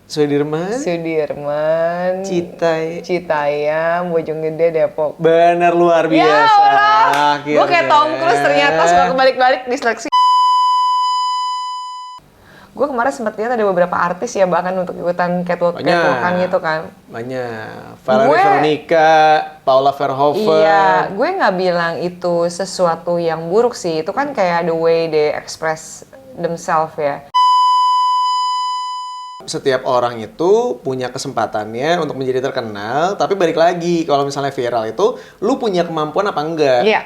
Sudirman, Citayam, Bojonggede, Depok. Bener, luar biasa. Gue kayak Tom Cruise ternyata suka kebalik-balik diseleksi. Gue kemarin sempat lihat ada beberapa artis ya bahkan untuk ikutan catwalk-an gitu kan. Banyak. Valerie Veronica, Paula Verhoeven. Iya, gue nggak bilang itu sesuatu yang buruk sih. Itu kan kayak the way they express themselves ya. Setiap orang itu punya kesempatannya untuk menjadi terkenal, tapi balik lagi, kalau misalnya viral itu, lu punya kemampuan apa enggak? Iya.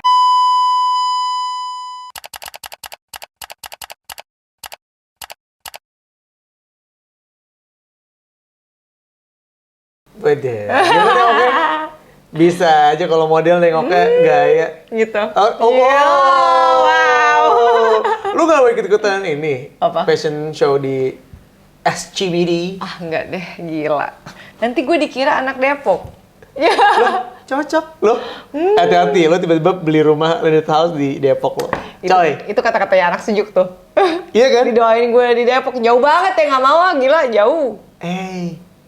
Beda. Gimana, oke? Bisa aja kalau model nengoknya gaya. Gitu. Wow. Lu gak mau ikut-ikutan ini? Apa? Fashion show di SCBD. Ah, enggak deh, gila. Nanti gue dikira anak Depok. Loh, cocok. Loh, hati-hati. Lo tiba-tiba beli rumah rented house di Depok lo. Coy. Itu kata-katanya anak sejuk tuh. Iya kan? Didoain gue di Depok. Jauh banget ya, nggak mau ah. Gila, jauh.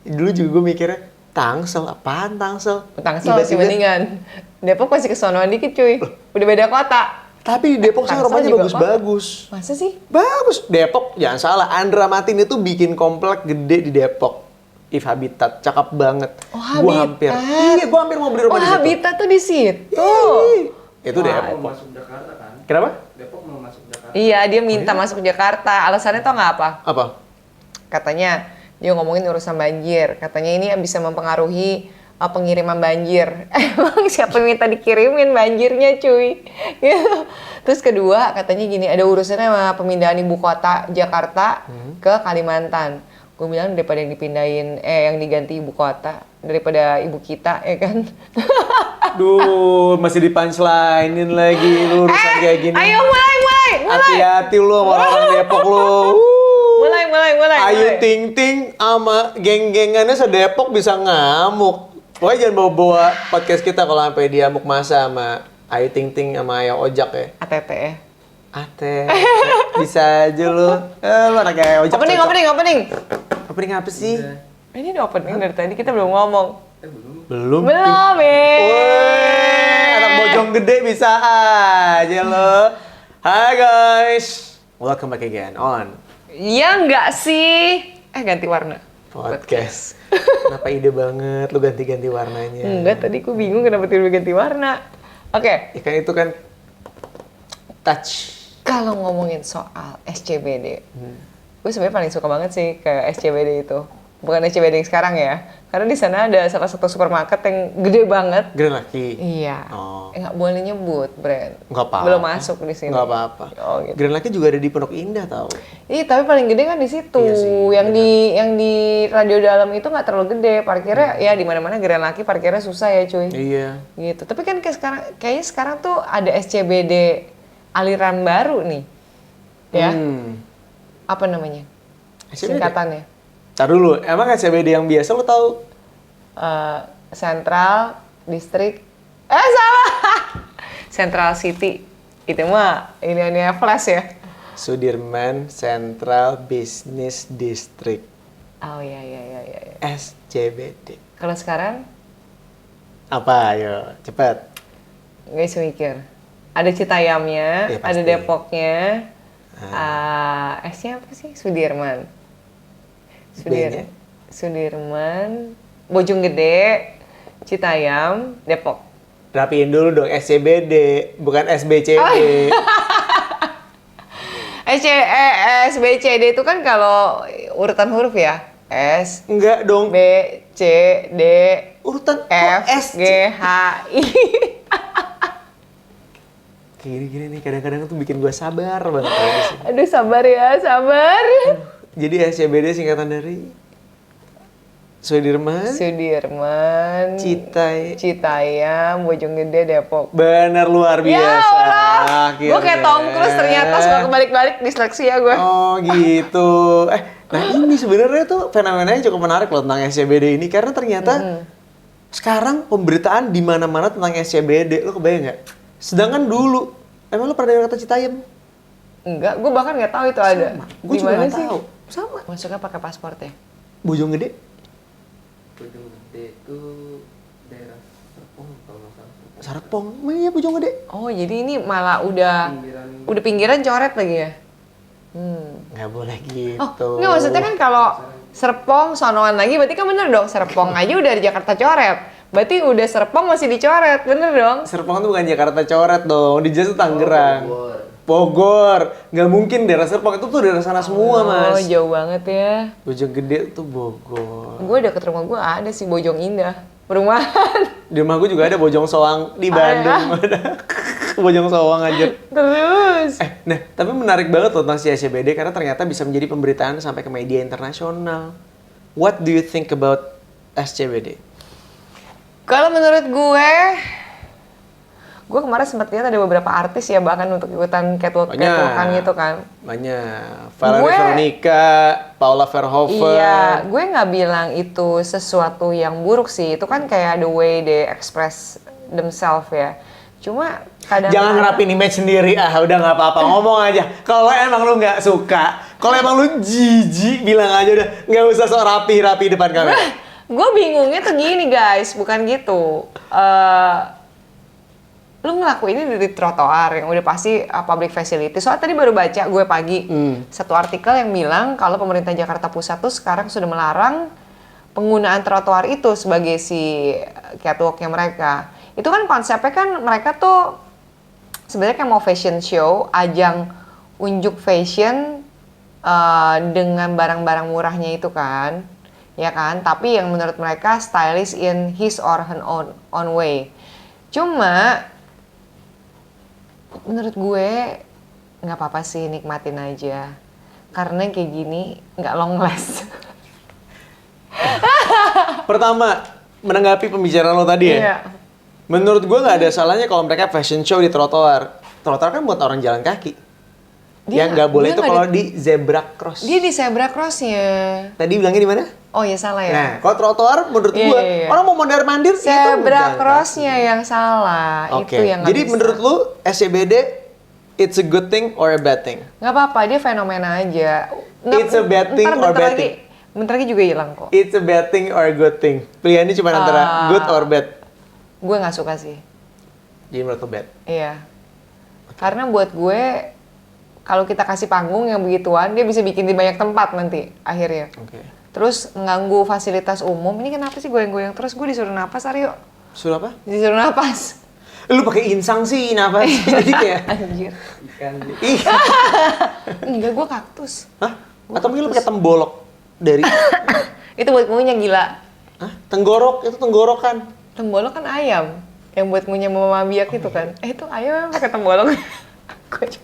Dulu juga gue mikirnya, Tangsel, apaan Tangsel? Tangsel masih mendingan. Depok masih kesonoan dikit cuy. Udah beda kota. Tapi di Depok sih rumahnya bagus-bagus. Masa sih? Bagus. Depok, jangan salah. Andra Matin itu bikin komplek gede di Depok. If Habitat, cakep banget. Oh, Habitat. Gua hampir mau beli rumah di situ. Habitat tuh di situ. Itu Depok. Mau masuk Jakarta kan? Kenapa? Depok mau masuk Jakarta. Iya, dia minta masuk Jakarta. Alasannya tau nggak apa? Apa? Katanya dia ngomongin urusan banjir. Katanya ini bisa mempengaruhi pengiriman banjir. Emang siapa yang minta dikirimin banjirnya cuy? Terus kedua katanya gini, ada urusannya sama pemindahan ibu kota Jakarta ke Kalimantan. Gue bilang daripada yang dipindahin, yang diganti ibu kota daripada ibu kita, ya kan? Duh, masih di punchline-in lagi urusan kayak gini. Ayo mulai. Hati-hati lu sama orang Depok lu. Mulai. Ayu Ting Ting sama geng-gengannya se-Depok bisa ngamuk. Pokoknya jangan bawa-bawa podcast kita kalau sampai dia amuk masa sama Ayu Ting Ting sama Ayo Ojak ya. ATT ya. Bisa aja lu. Lu anak kayak Ojak. Opening. Opening apa sih? Ini udah opening dari tadi, kita belum ngomong. Belum. Anak Bojonggede bisa aja lo. Hai guys. Welcome back again on Ya enggak sih. Ganti warna. Podcast. Kenapa ide banget lu ganti-ganti warnanya? Enggak, tadi gue bingung kenapa tiba-tiba ganti warna. Oke. Ikan itu kan touch. Kalau ngomongin soal SCBD, gue sebenarnya paling suka banget sih ke SCBD itu. Bukan SCBD yang sekarang ya, karena di sana ada salah satu supermarket yang gede banget. Grand Lucky. Iya. Oh. Nggak boleh nyebut brand. Nggak apa-apa. Belum masuk di sini. Nggak apa-apa. Oh, gitu. Grand Lucky juga ada di Pondok Indah tau. Iya, tapi paling gede kan di situ. Iya sih, yang di radio dalam itu nggak terlalu gede. Parkirnya ya di mana-mana Grand Lucky parkirnya susah ya cuy. Iya. Gitu. Tapi kan kayaknya sekarang tuh ada SCBD aliran baru nih. Ya. Apa namanya? SCBD? Singkatannya. Tar dulu, emang SCBD yang biasa lo tahu? Central District. Salah. Central City. Itu mah ini flash ya. Sudirman Central Business District. Oh iya. SCBD. Kalau sekarang Apa? Ayo, cepet. nggak bisa mikir. Ada Citayamnya, Ya, ada pasti. Depoknya. S-nya apa sih? Sudirman. B-nya? Sudirman, Bojonggede, Citayam, Depok. Rapiin dulu dong, SCBD, bukan SBCD. SBCD itu kan kalau urutan huruf ya. S, Enggak dong. B, C, D, Urutan F, S, G, H, I. Gini nih, kadang-kadang tuh bikin gue sabar banget. kalau di sini. Aduh sabar ya, sabar. Jadi SCBD singkatan dari Sudirman, Citayam, Bojonggede, Depok. bener luar Ya biasa. Allah, gue kayak Tom Cruise ternyata suka kebalik-balik diseleksi ya gue. Oh gitu. Nah ini sebenarnya tuh fenomenanya cukup menarik loh tentang SCBD ini karena ternyata sekarang pemberitaan di mana-mana tentang SCBD, lo kebayang nggak? Sedangkan dulu, emang lo pernah dengar kata Citayam? Enggak, gue bahkan nggak tahu itu ada. Gue juga nggak tahu. Sama. Masuknya pakai paspor ya? Bojonggede? Bojonggede itu daerah Serpong kalau nggak salah. Serpong, emang iya Bojonggede? Oh, jadi ini malah udah pinggiran coret lagi ya? Nggak boleh gitu. Oh, nggak maksudnya kan kalau Serpong sonoan lagi berarti kan bener dong, Serpong aja udah di Jakarta coret. Berarti udah Serpong masih dicoret, bener dong? Serpong itu bukan Jakarta coret dong, di Jas itu Tangerang. Bogor. Bogor, nggak mungkin daerah Serpong itu tuh daerah sana semua Oh, mas. jauh banget ya. Bojonggede tuh Bogor. Gue deket rumah gue ada sih Bojong Indah. Perumahan. Di rumah gue juga ada Bojong Soang di Bandung. Ada Bojong Soang aja. Terus. Nah, tapi menarik banget loh tentang si SCBD karena ternyata bisa menjadi pemberitaan sampai ke media internasional. What do you think about SCBD? Kalau menurut gue kemarin sempat lihat ada beberapa artis ya bahkan untuk ikutan catwalk-catwalkan gitu kan. Banyak. Valerie Veronica, Paula Verhoeven. Iya, gue nggak bilang itu sesuatu yang buruk sih. Itu kan kayak the way they express themselves ya. Cuma kadang Jangan ngerapin image sendiri, udah nggak apa-apa, ngomong aja. Kalau emang lu nggak suka, kalau emang lu jijik, bilang aja udah, nggak usah sok rapi-rapi depan kamera. Gue bingungnya tuh gini guys, bukan gitu. Lu ngelakuin ini di trotoar yang udah pasti public facility. Soalnya tadi baru baca gue pagi satu artikel yang bilang kalau pemerintah Jakarta Pusat tuh sekarang sudah melarang penggunaan trotoar itu sebagai si catwalknya mereka. Itu kan konsepnya kan mereka tuh sebenarnya kayak mau fashion show, ajang unjuk fashion dengan barang-barang murahnya itu kan, ya kan? Tapi yang menurut mereka stylish in his or her own way. Cuma menurut gue nggak apa-apa sih, nikmatin aja. Karena kayak gini nggak long last. Pertama, menanggapi pembicaraan lo tadi ya. Iya. Menurut gue nggak ada salahnya kalau mereka fashion show di trotoar. Trotoar kan buat orang jalan kaki. Yang nggak boleh itu kalau di zebra cross. Dia di zebra crossnya. Tadi bilangnya di mana? Oh ya salah ya. Nah, kalau trotoar menurut Iya, gue, iya. orang mau mondar-mandir itu Zebra jalan crossnya yang salah. kaki. Oke. Itu yang nggak Jadi bisa. menurut lu SCBD it's a good thing or a bad thing? Nggak apa-apa, dia fenomena aja. It's a bad thing or bentar bad lagi, thing? Bentar lagi juga hilang kok. It's a bad thing or a good thing? Pilihannya cuma antara good or bad. Gue nggak suka sih. Jadi menurut lu bad. Iya. Karena buat gue, kalau kita kasih panggung yang begituan, dia bisa bikin di banyak tempat nanti akhirnya. Oke. Terus mengganggu fasilitas umum. Ini kenapa sih goyang-goyang terus? Gue disuruh napas, Aryo. Suruh apa? Disuruh napas. Lu pakai insang sih, kenapa? Jadi kayak Anjir. Ikan di ih. Enggak, gue kaktus. Hah? Atau mungkin lu pakai tembolok dari Itu buat ngunyah gila. Hah? Tenggorok, itu tenggorokan. Tembolok kan ayam. Yang buat ngunyah mama biak itu kan. Itu ayam yang pakai tembolok. Gue juga.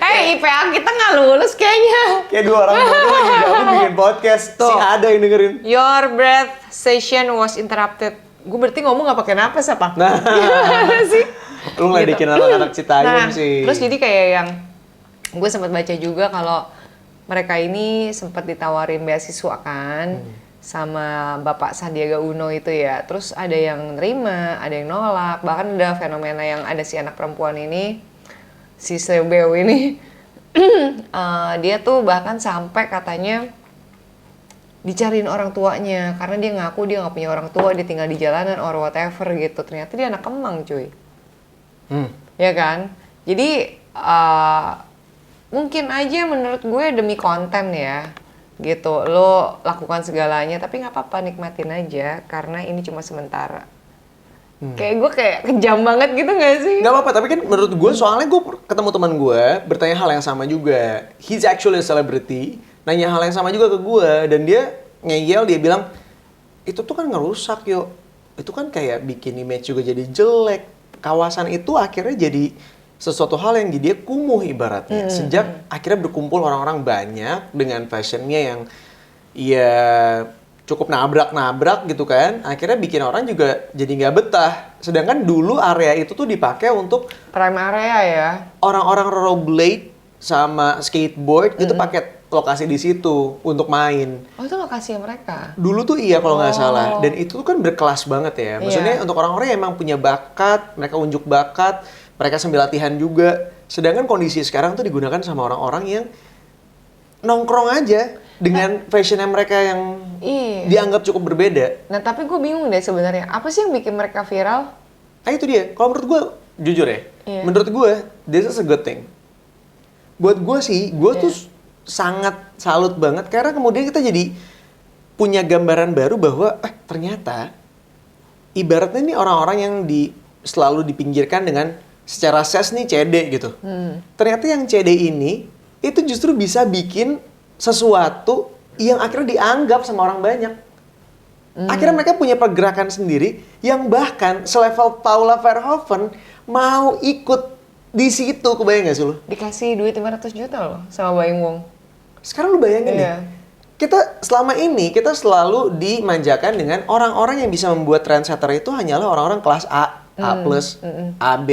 IPA kita nggak lulus kayaknya. Kayak dua orang bodoh lagi gabung bikin podcast. Tuh. Si ada yang dengerin. Your breath session was interrupted. Gue berarti ngomong nggak pakai napas apa? Nah. Gimana sih? Lu ngeledekin anak-anak Citayam Nah, sih. terus jadi kayak yang gue sempat baca juga kalau mereka ini sempat ditawarin beasiswa kan sama Bapak Sandiaga Uno itu ya. Terus ada yang nerima, ada yang nolak. Bahkan ada fenomena yang ada si anak perempuan ini, si Slebeo ini, dia tuh bahkan sampai katanya dicariin orang tuanya karena dia ngaku dia nggak punya orang tua, dia tinggal di jalanan or whatever gitu. Ternyata dia anak Kemang, cuy. Ya kan? Jadi mungkin aja menurut gue demi konten ya gitu, lo lakukan segalanya tapi nggak apa-apa, nikmatin aja karena ini cuma sementara. Kayak gue kayak kejam banget gitu nggak sih? Gak apa-apa, tapi kan menurut gue soalnya gue ketemu teman gue bertanya hal yang sama juga. He's actually a celebrity, nanya hal yang sama juga ke gue dan dia ngeyel, dia bilang itu tuh kan ngerusak yuk. Itu kan kayak bikin image juga jadi jelek. Kawasan itu akhirnya jadi sesuatu hal yang dia kumuh ibaratnya. Sejak akhirnya berkumpul orang-orang banyak dengan fashionnya yang ya cukup nabrak-nabrak gitu kan. Akhirnya bikin orang juga jadi nggak betah. Sedangkan dulu area itu tuh dipakai untuk Prime area ya. orang-orang rollerblade sama skateboard itu pakai lokasi di situ untuk main. Oh itu lokasinya mereka. Dulu tuh iya kalau nggak Oh. salah. Dan itu tuh kan berkelas banget ya. Maksudnya Iya. untuk orang-orang yang emang punya bakat, mereka unjuk bakat, mereka sambil latihan juga. Sedangkan kondisi sekarang tuh digunakan sama orang-orang yang nongkrong aja. dengan fashionnya mereka yang Iya. dianggap cukup berbeda. Nah tapi gue bingung deh sebenarnya apa sih yang bikin mereka viral? Ah itu dia. Kalau menurut gue, jujur ya, Iya. menurut gue, this is a good thing. Buat gue sih, gue tuh Iya. sangat salut banget karena kemudian kita jadi punya gambaran baru bahwa ternyata ibaratnya ini orang-orang yang selalu dipinggirkan dengan secara ses nih CD gitu. Ternyata yang CD ini itu justru bisa bikin sesuatu yang akhirnya dianggap sama orang banyak. Akhirnya mereka punya pergerakan sendiri yang bahkan selevel Paula Verhoeven mau ikut di situ, kebayang gak sih lu? Dikasih duit 500 juta loh sama Baim Wong. Sekarang lu bayangin deh, Iya. kita selama ini kita selalu dimanjakan dengan orang-orang yang bisa membuat trendsetter itu hanyalah orang-orang kelas A, A+, A, B.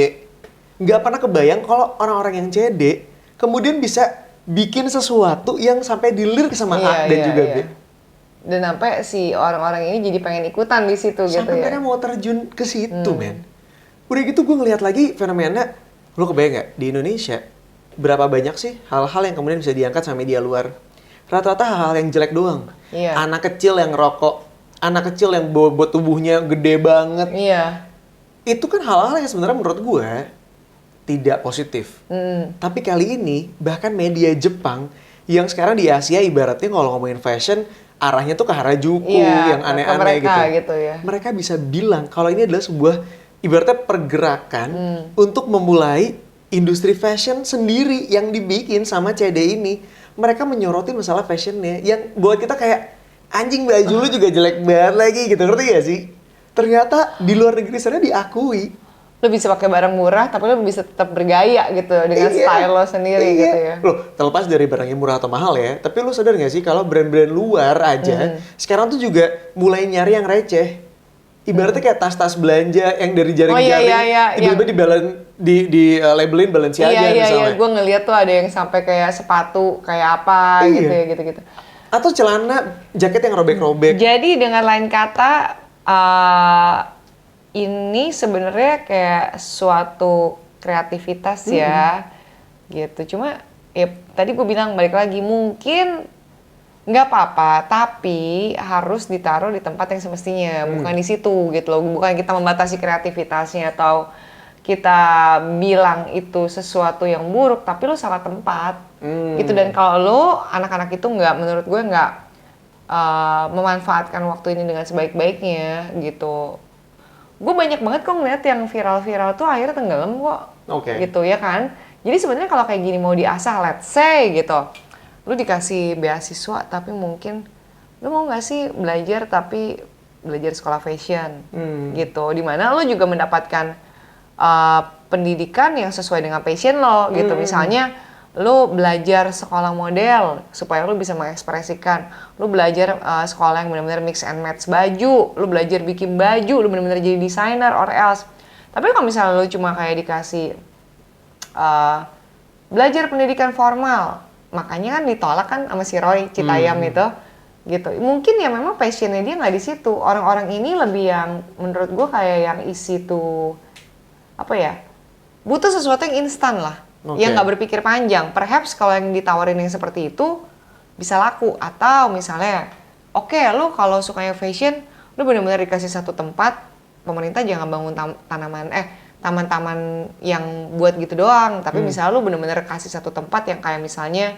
Nggak pernah kebayang kalau orang-orang yang CD kemudian bisa bikin sesuatu yang sampai dilirik sama A dan juga B. Dan sampai si orang-orang ini jadi pengen ikutan di situ gitu Sampai ya. mereka mau terjun ke situ, men. Udah gitu gue ngeliat lagi fenomena, lu kebayang nggak di Indonesia berapa banyak sih hal-hal yang kemudian bisa diangkat sama media luar? Rata-rata hal-hal yang jelek doang. Iya. Anak kecil yang rokok, anak kecil yang bobot tubuhnya gede banget. Iya. Itu kan hal-hal yang sebenarnya menurut gue tidak positif. Tapi kali ini bahkan media Jepang yang sekarang di Asia ibaratnya kalau ngomongin fashion arahnya tuh ke Harajuku Iya, yang ke aneh-aneh mereka gitu. gitu ya. Mereka bisa bilang kalau ini adalah sebuah ibaratnya pergerakan untuk memulai industri fashion sendiri yang dibikin sama CD ini. Mereka menyoroti masalah fashionnya yang buat kita kayak anjing baju lu juga jelek banget lagi gitu, ngerti gak sih? Ternyata di luar negeri sana diakui. Lo bisa pakai barang murah tapi lo bisa tetap bergaya gitu dengan Iya, style lo sendiri iya. gitu ya. Loh, terlepas dari barang yang murah atau mahal ya, tapi lu sadar gak sih kalau brand-brand luar aja sekarang tuh juga mulai nyari yang receh. Ibaratnya kayak tas-tas belanja yang dari jaring-jaring, tiba-tiba di labelin Balenciaga Iya, misalnya. gue ngeliat tuh ada yang sampai kayak sepatu kayak apa Iya. gitu ya gitu-gitu. Atau celana, jaket yang robek-robek. Jadi dengan lain kata ini sebenarnya kayak suatu kreativitas ya gitu. Cuma ya tadi gue bilang balik lagi mungkin nggak apa-apa, tapi harus ditaruh di tempat yang semestinya, bukan di situ gitu loh. Bukan kita membatasi kreativitasnya atau kita bilang itu sesuatu yang buruk, tapi lo salah tempat gitu. Dan kalau lo anak-anak itu nggak, menurut gue nggak memanfaatkan waktu ini dengan sebaik-baiknya gitu. Gue banyak banget kok ngeliat yang viral-viral tuh akhirnya tenggelam kok, gitu ya kan. Jadi sebenarnya kalau kayak gini mau diasah, let's say gitu. Lu dikasih beasiswa tapi mungkin lu mau nggak sih belajar tapi belajar sekolah fashion gitu, dimana lu juga mendapatkan pendidikan yang sesuai dengan passion lo gitu. Misalnya lu belajar sekolah model supaya lu bisa mengekspresikan, lu belajar sekolah yang benar-benar mix and match baju, lu belajar bikin baju, lu benar-benar jadi desainer or else. Tapi kalau misalnya lu cuma kayak dikasih belajar pendidikan formal, makanya kan ditolak kan sama si Roy Citayam itu gitu. Mungkin ya memang passionnya dia nggak di situ. Orang-orang ini lebih yang menurut gue kayak yang isi tuh apa ya, butuh sesuatu yang instan lah, yang nggak berpikir panjang. Perhaps kalau yang ditawarin yang seperti itu bisa laku. Atau misalnya oke, lu kalau sukanya fashion, lu benar-benar dikasih satu tempat, pemerintah jangan bangun taman-taman yang buat gitu doang, tapi misalnya lu bener-bener kasih satu tempat yang kayak misalnya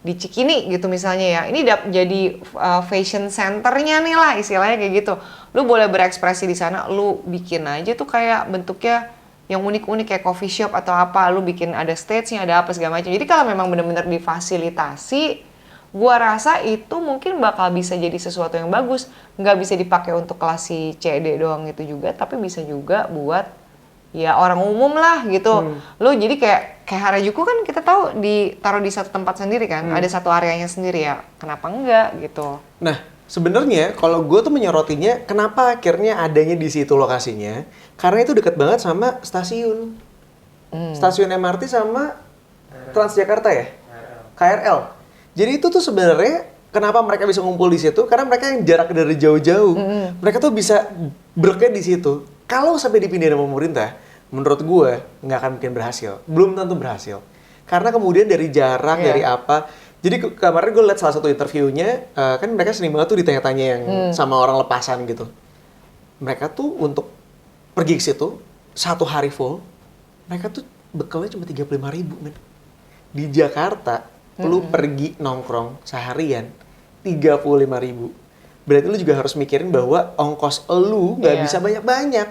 di Cikini gitu misalnya ya, ini jadi fashion centernya nih lah istilahnya kayak gitu. Lu boleh berekspresi di sana, lu bikin aja tuh kayak bentuknya yang unik-unik kayak coffee shop atau apa, lu bikin ada stage-nya, ada apa segala macam. Jadi kalau memang bener-bener difasilitasi, gua rasa itu mungkin bakal bisa jadi sesuatu yang bagus. Nggak bisa dipakai untuk kelas si CD doang itu juga, tapi bisa juga buat ya orang umum lah gitu. Lo jadi kayak Harajuku kan kita tahu ditaruh di satu tempat sendiri kan, ada satu areanya sendiri ya. Kenapa enggak gitu? Nah, sebenarnya kalau gue tuh menyorotinya, kenapa akhirnya adanya di situ lokasinya? Karena itu dekat banget sama stasiun, stasiun MRT sama Transjakarta ya, KRL. Jadi itu tuh sebenarnya kenapa mereka bisa ngumpul di situ? Karena mereka yang jarak dari jauh-jauh, mereka tuh bisa berke di situ. Kalau sampai dipindahin sama pemerintah, menurut gue nggak akan mungkin berhasil. Belum tentu berhasil. Karena kemudian dari jarak, dari apa, Jadi kemarin gue liat salah satu interviewnya, kan mereka sering banget tuh ditanya-tanya yang sama orang lepasan gitu. Mereka tuh untuk pergi ke situ, 1 hari full, mereka tuh bekalnya cuma 35.000 men. Di Jakarta, lu pergi nongkrong seharian, 35.000. Berarti lu juga harus mikirin bahwa ongkos lu nggak Iya. bisa banyak-banyak.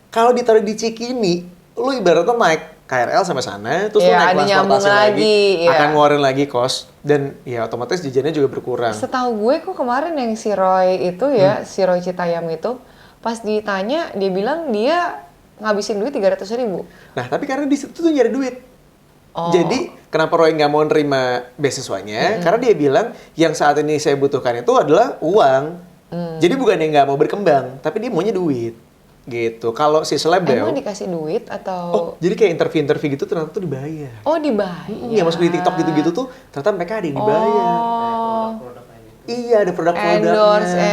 Kalau ditaruh di Cikini, lu ibaratnya naik KRL sampai sana, terus lu Iya, naik ada nyambung transportasi lagi, lagi, iya. akan ngeluarin lagi kos, dan ya otomatis jajannya juga berkurang. Setahu gue kok kemarin yang si Roy itu ya, si Roy Citayam itu, pas ditanya dia bilang dia ngabisin duit 300.000. Nah, tapi karena di situ tuh nyari duit. Oh. Jadi, kenapa Roy nggak mau nerima beasiswanya? Karena dia bilang, yang saat ini saya butuhkan itu adalah uang. Jadi bukan yang nggak mau berkembang, tapi dia maunya duit. Gitu. Kalau si selebel, Emang dikasih duit atau? oh, jadi kayak interview-interview gitu ternyata tuh dibayar. Oh, dibayar. Iya, masuk di TikTok gitu-gitu tuh, ternyata mereka ada yang dibayar. Oh. Produk kayak gitu. Iya, ada produk-produknya. Endorse.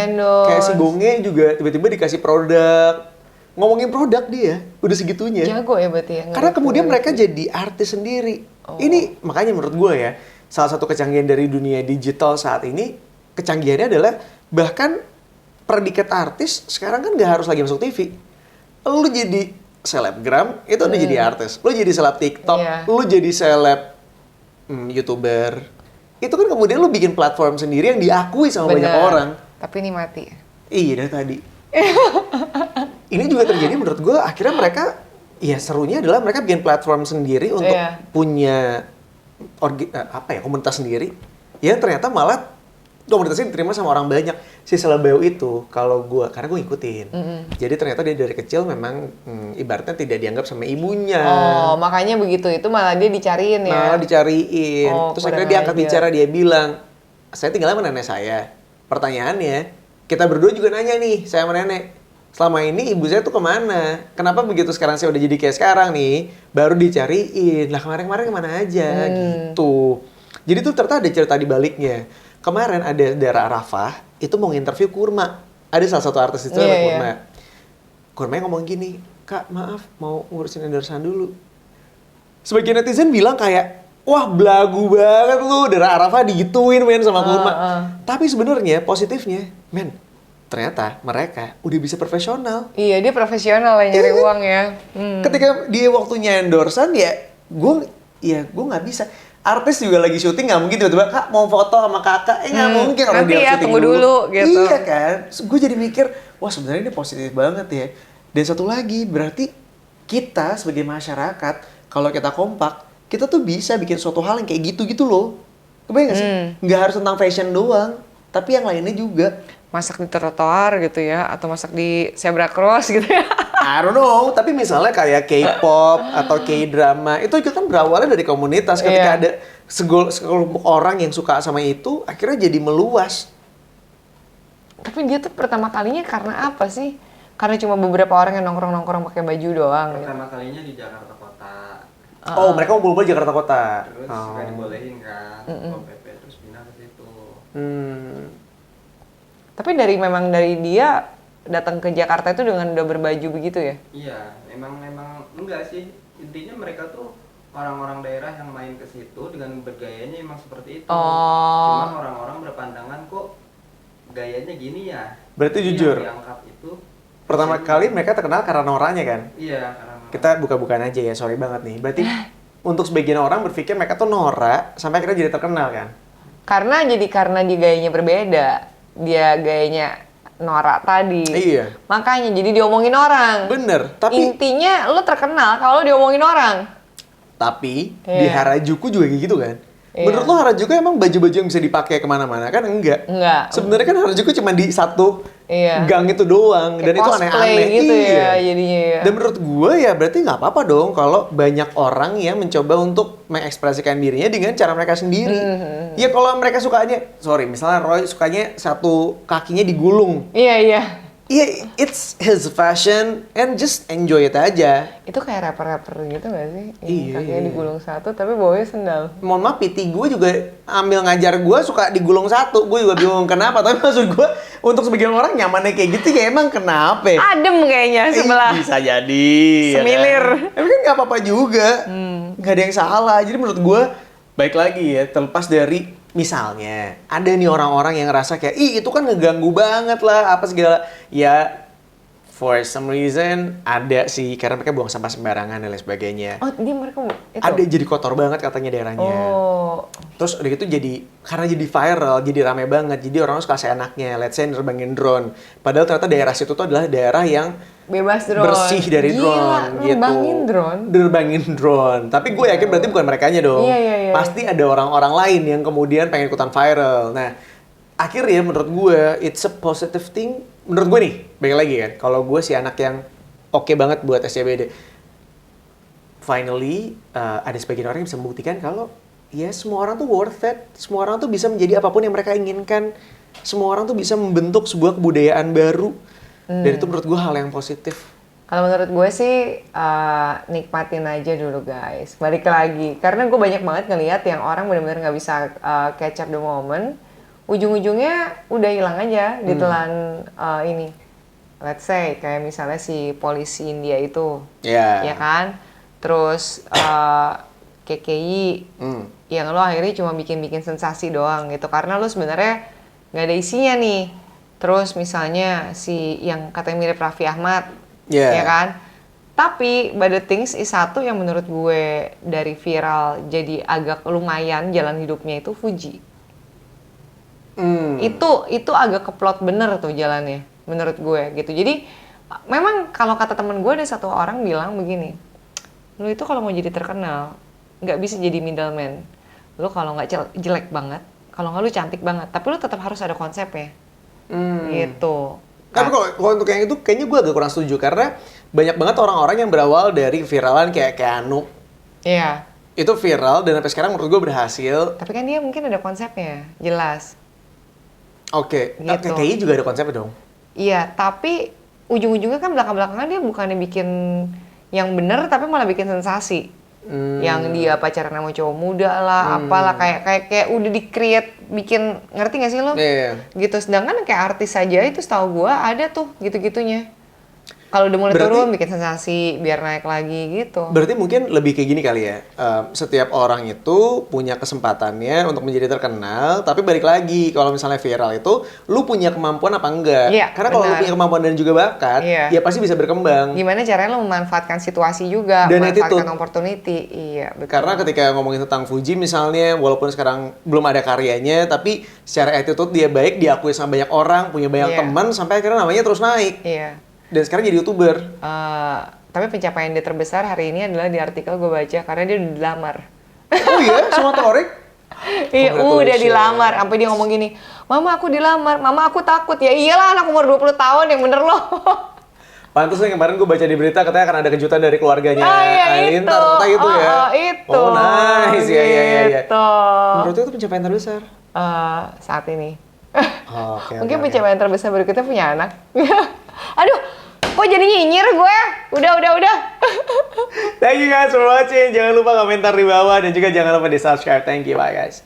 Kayak si Bonge juga tiba-tiba dikasih produk. Ngomongin produk dia, udah segitunya. Jago ya berarti ya. Karena ngerti, kemudian ngerti. mereka jadi artis sendiri. Oh. Ini makanya menurut gue ya, salah satu kecanggihan dari dunia digital saat ini, kecanggihannya adalah bahkan predikat artis sekarang kan nggak harus lagi masuk TV. Lu jadi selebgram, itu udah jadi artis. Lu jadi seleb TikTok, Iya. lu jadi seleb YouTuber. Itu kan kemudian lu bikin platform sendiri yang diakui sama banyak Bener. orang. Tapi ini mati. Iya dari tadi. Ini juga terjadi menurut gue akhirnya mereka ya serunya adalah mereka bikin platform sendiri untuk Iya. punya komunitas sendiri yang ternyata malah komunitasnya diterima sama orang banyak. Si Selebeo itu karena gue ngikutin. Jadi ternyata dia dari kecil memang ibaratnya tidak dianggap sama ibunya. Oh, makanya begitu itu malah dia dicariin ya. Malah dicariin. Oh, Terus kurang akhirnya dia angkat ajar. bicara, dia bilang, saya tinggal sama nenek saya. Pertanyaannya, kita berdua juga nanya nih, saya sama nenek. Selama ini ibu saya tuh kemana? Kenapa begitu sekarang saya udah jadi kayak sekarang nih? Baru dicariin. Lah kemarin-kemarin kemana aja? Gitu. Jadi tuh ternyata ada cerita di baliknya. Kemarin ada daerah Arafah, itu mau nginterview Kurma. Ada salah satu artis itu Iya, ada iya. Kurma. Kurmanya ngomong gini, Kak maaf mau ngurusin endorsean dulu. Sebagian netizen bilang kayak, wah belagu banget lu, daerah Arafah digituin men sama Kurma. Tapi sebenarnya positifnya, men, ternyata mereka udah bisa profesional. Iya, dia profesional ya nyari uang ya. Ketika dia waktunya endorsean ya, gue nggak bisa. Artis juga lagi syuting nggak mungkin tiba-tiba kak mau foto sama kakak, nggak mungkin orang Nanti dia ya, syuting tunggu dulu, gitu. Iya kan, gue jadi mikir, wah sebenarnya ini positif banget ya. Dan satu lagi berarti kita sebagai masyarakat kalau kita kompak, kita tuh bisa bikin suatu hal yang kayak gitu-gitu loh. Kebayang nggak sih? Nggak harus tentang fashion doang, tapi yang lainnya juga. Masak di trotoar gitu ya, atau masak di zebra cross gitu ya. I don't know, tapi misalnya kayak K-pop atau K-drama, itu juga kan berawalnya dari komunitas. Ketika Iya. ada sekelompok orang yang suka sama itu, akhirnya jadi meluas. Tapi dia tuh pertama kalinya karena apa sih? Karena cuma beberapa orang yang nongkrong-nongkrong pakai baju doang gitu. Pertama kalinya di Jakarta Kota. Oh, mereka ngumpul di Jakarta Kota. Terus nggak dibolehin kan, Pol PP terus pindah ke situ. Tapi memang dari dia datang ke Jakarta itu dengan udah berbaju begitu ya? Iya, memang enggak sih. Intinya mereka tuh orang-orang daerah yang main ke situ dengan bergayanya emang seperti itu. Oh. Cuman orang-orang berpandangan kok gayanya gini ya. Berarti Jadi jujur. yang diangkat itu Pertama kali mereka terkenal karena noranya kan? iya, karena Kita buka-bukaan aja ya, sorry banget nih. Berarti untuk sebagian orang berpikir mereka tuh norak, sampai akhirnya jadi terkenal kan? Karena dia gayanya berbeda. Dia gayanya norak tadi. Iya. Makanya jadi diomongin orang. Bener, tapi Intinya lo terkenal kalau diomongin orang. di Iya. Harajuku juga kayak gitu kan? Iya. Menurut lo Harajuku emang baju-baju yang bisa dipakai kemana-mana kan? Enggak. Enggak. Sebenarnya kan Harajuku cuma di satu Iya. gang itu doang, dan Kayak itu cosplay aneh-aneh. gitu Iya. ya jadinya ya. Dan menurut gue ya berarti nggak apa-apa dong kalau banyak orang yang mencoba untuk mengekspresikan dirinya dengan cara mereka sendiri. Ya kalau mereka sukanya, misalnya Roy sukanya satu kakinya digulung. Iya, iya. Iya, it's his fashion and just enjoy it aja. Itu kayak rapper-rapper gitu gak sih? Yang Iya, kakinya iya. digulung satu tapi bawahnya sendal. Mohon maaf, PT gue juga ambil ngajar gue suka digulung satu. Gue juga bingung kenapa. Tapi maksud gue, untuk sebagian orang nyamannya kayak gitu ya emang kenapa? Adem kayaknya sebelah. Bisa jadi. ya Semilir. kan? Tapi kan nggak apa-apa juga. Nggak ada yang salah. Jadi menurut gue, baik lagi ya, terlepas dari misalnya ada nih orang-orang yang ngerasa kayak, ih itu kan ngeganggu banget lah, apa segala. Ya, for some reason ada sih, karena mereka buang sampah sembarangan dan lain sebagainya. Oh, mereka itu. Ada jadi kotor banget katanya daerahnya. Oh. Terus udah gitu karena jadi viral, jadi rame banget. Jadi orang suka seenaknya, let's say nerbangin drone. Padahal ternyata daerah situ tuh adalah daerah yang Bebas drone. bersih dari Gila, drone gitu. nerbangin drone. Nerbangin drone. Tapi gue yakin berarti bukan merekanya dong. Iya. Pasti ada orang-orang lain yang kemudian pengen ikutan viral. Nah, akhirnya menurut gue it's a positive thing. Menurut gue nih, balik lagi kan. Kalau gue si anak yang oke banget buat SCBD. Finally, ada sebagian orang yang bisa membuktikan kalau ya semua orang tuh worth it. Semua orang tuh bisa menjadi apapun yang mereka inginkan. Semua orang tuh bisa membentuk sebuah kebudayaan baru. Dan itu menurut gue hal yang positif. Kalau menurut gue sih nikmatin aja dulu guys. Balik lagi, karena gue banyak banget ngelihat yang orang benar-benar nggak bisa catch up the moment. Ujung-ujungnya udah hilang aja ditelan ini. Let's say kayak misalnya si polisi India itu, ya kan. Terus KKI, yang lo akhirnya cuma bikin-bikin sensasi doang gitu. Karena lo sebenarnya nggak ada isinya nih. Terus misalnya si yang katanya mirip Raffi Ahmad, ya kan? Tapi but the things is satu yang menurut gue dari viral jadi agak lumayan jalan hidupnya itu Fuji. Itu agak keplot bener tuh jalannya menurut gue gitu. Jadi memang kalau kata temen gue ada satu orang bilang begini, lu itu kalau mau jadi terkenal nggak bisa jadi middleman. Lu kalau nggak jelek banget, kalau nggak lu cantik banget, tapi lu tetap harus ada konsepnya. Gitu. Tapi kalau untuk yang itu kayaknya gue agak kurang setuju karena banyak banget orang-orang yang berawal dari viralan kayak Keanu. Iya. Itu viral dan sampai sekarang menurut gue berhasil. Tapi kan dia mungkin ada konsepnya, jelas. Oke. Gitu. Kayaknya juga ada konsepnya dong. Iya, tapi ujung-ujungnya kan belakang-belakangan dia bukannya bikin yang bener tapi malah bikin sensasi. Yang dia pacaran sama cowok muda lah, apalah kayak udah di-create bikin, ngerti gak sih lo? Iya. Gitu, sedangkan kayak artis aja itu setahu gua ada tuh gitu-gitunya. Kalau udah mulai turun bikin sensasi biar naik lagi gitu. Berarti mungkin lebih kayak gini kali ya. Setiap orang itu punya kesempatannya untuk menjadi terkenal, tapi balik lagi kalau misalnya viral itu lu punya kemampuan apa enggak? Iya, karena kalau lu punya kemampuan dan juga bakat, ya pasti bisa berkembang. Gimana caranya lo memanfaatkan situasi juga, dan memanfaatkan opportunity. Iya, betul. Karena ketika ngomongin tentang Fuji misalnya, walaupun sekarang belum ada karyanya, tapi secara attitude dia baik, diakui sama banyak orang, punya banyak teman, sampai akhirnya namanya terus naik. Iya. Dan sekarang jadi YouTuber. Tapi pencapaian dia terbesar hari ini adalah di artikel gue baca karena dia udah dilamar. Oh iya, sama Torik? Iya, udah dilamar. Sampai dia ngomong gini, "Mama aku dilamar, mama aku takut." Ya iyalah, anak umur 20 tahun yang bener loh. Pantes nih kemarin gue baca di berita katanya akan ada kejutan dari keluarganya Aileen. Itu. Ternyata itu ya. Itu. Oh nice, iya. Gitu. Menurut itu pencapaian terbesar? Saat ini. Mungkin pencapaian terbesar berikutnya punya anak. Aduh, kok jadi nyinyir gue? Udah. Thank you guys for watching. Jangan lupa komentar di bawah dan juga jangan lupa di subscribe. Thank you, bye guys.